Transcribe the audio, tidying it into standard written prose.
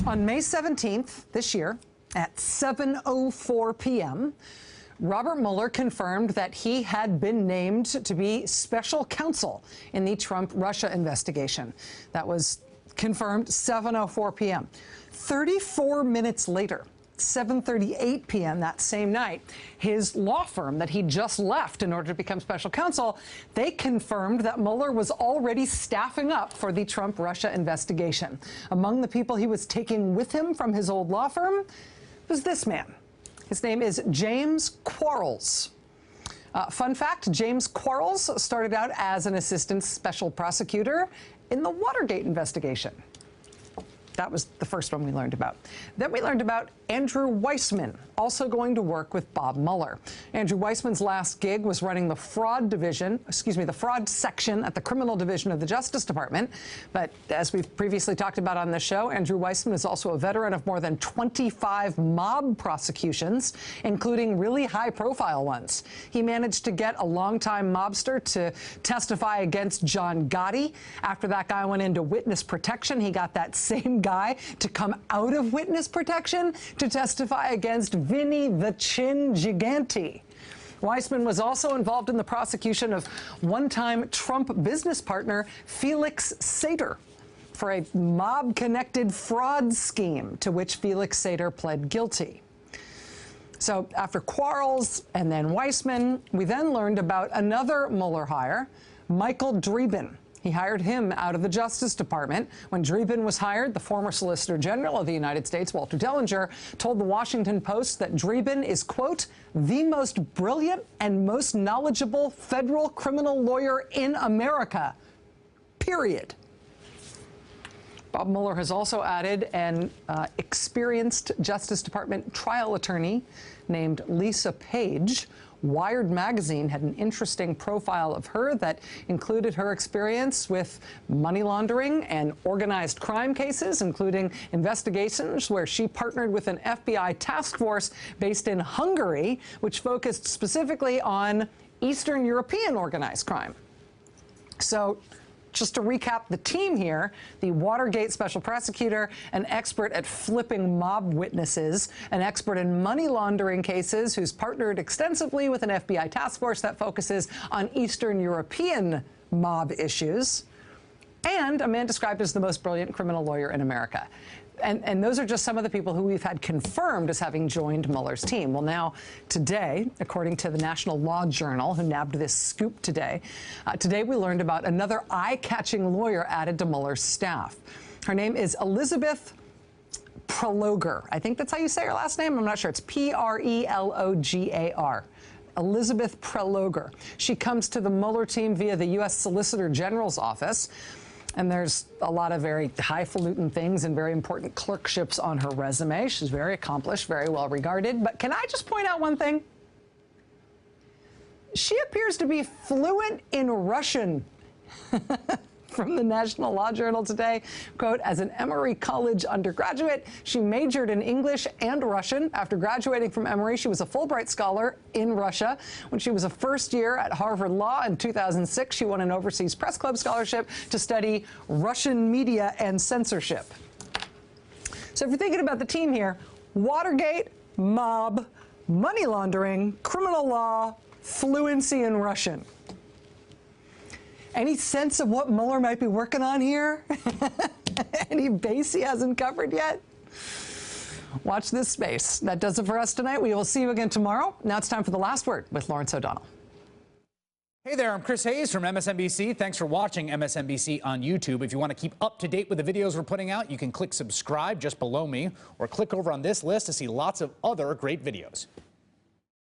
On May 17th this year at 7:04 p.m., Robert Mueller confirmed that he had been named to be special counsel in the Trump-Russia investigation. That was confirmed 7:04 p.m. 34 minutes later, 7:38 p.m. that same night, his law firm that he just left in order to become special counsel, they confirmed that Mueller was already staffing up for the Trump-Russia investigation. Among the people he was taking with him from his old law firm was this man. His name is James Quarles. Fun fact, James Quarles started out as an assistant special prosecutor in the Watergate investigation. That was the first one we learned about. Then we learned about Andrew Weissmann, also going to work with Bob Mueller. Andrew Weissmann's last gig was running the fraud section at the criminal division of the Justice Department. But as we've previously talked about on this show, Andrew Weissmann is also a veteran of more than 25 mob prosecutions, including really high-profile ones. He managed to get a longtime mobster to testify against John Gotti. After that guy went into witness protection, he got that same guy to come out of witness protection to testify against Vinny the Chin Gigante. Weissmann was also involved in the prosecution of one-time Trump business partner Felix Sater for a mob-connected fraud scheme to which Felix Sater pled guilty. So after Quarles and then Weissmann, we then learned about another Mueller hire, Michael Dreeben. He hired him out of the Justice Department. When Dreeben was hired, the former Solicitor General of the United States, Walter Dellinger, told the Washington Post that Dreeben is, quote, the most brilliant and most knowledgeable federal criminal lawyer in America, period. Bob Mueller has also added an experienced Justice Department trial attorney named Lisa Page. Wired magazine had an interesting profile of her that included her experience with money laundering and organized crime cases, including investigations where she partnered with an FBI task force based in Hungary, which focused specifically on Eastern European organized crime. So, just to recap the team here, the Watergate special prosecutor, an expert at flipping mob witnesses, an expert in money laundering cases who's partnered extensively with an FBI task force that focuses on Eastern European mob issues, and a man described as the most brilliant criminal lawyer in America. And those are just some of the people who we've had confirmed as having joined Mueller's team. Well, now, today, according to the National Law Journal, who nabbed this scoop today, today we learned about another eye-catching lawyer added to Mueller's staff. Her name is Elizabeth Prelogar. I think that's how you say her last name. I'm not sure. It's Prelogar. Elizabeth Prelogar. She comes to the Mueller team via the U.S. Solicitor General's office. And there's a lot of very highfalutin things and very important clerkships on her resume. She's very accomplished, very well regarded. But can I just point out one thing? She appears to be fluent in Russian. From the National Law Journal today, quote, as an Emory College undergraduate, she majored in English and Russian. After graduating from Emory, she was a Fulbright scholar in Russia. When she was a first year at Harvard Law in 2006, she won an Overseas Press Club scholarship to study Russian media and censorship. So if you're thinking about the team here, Watergate, mob, money laundering, criminal law, fluency in Russian. Any sense of what Mueller might be working on here? Any base he hasn't covered yet? Watch this space. That does it for us tonight. We will see you again tomorrow. Now it's time for The Last Word with Lawrence O'Donnell. Hey there, I'm Chris Hayes from MSNBC. Thanks for watching MSNBC on YouTube. If you want to keep up to date with the videos we're putting out, you can click subscribe just below me or click over on this list to see lots of other great videos.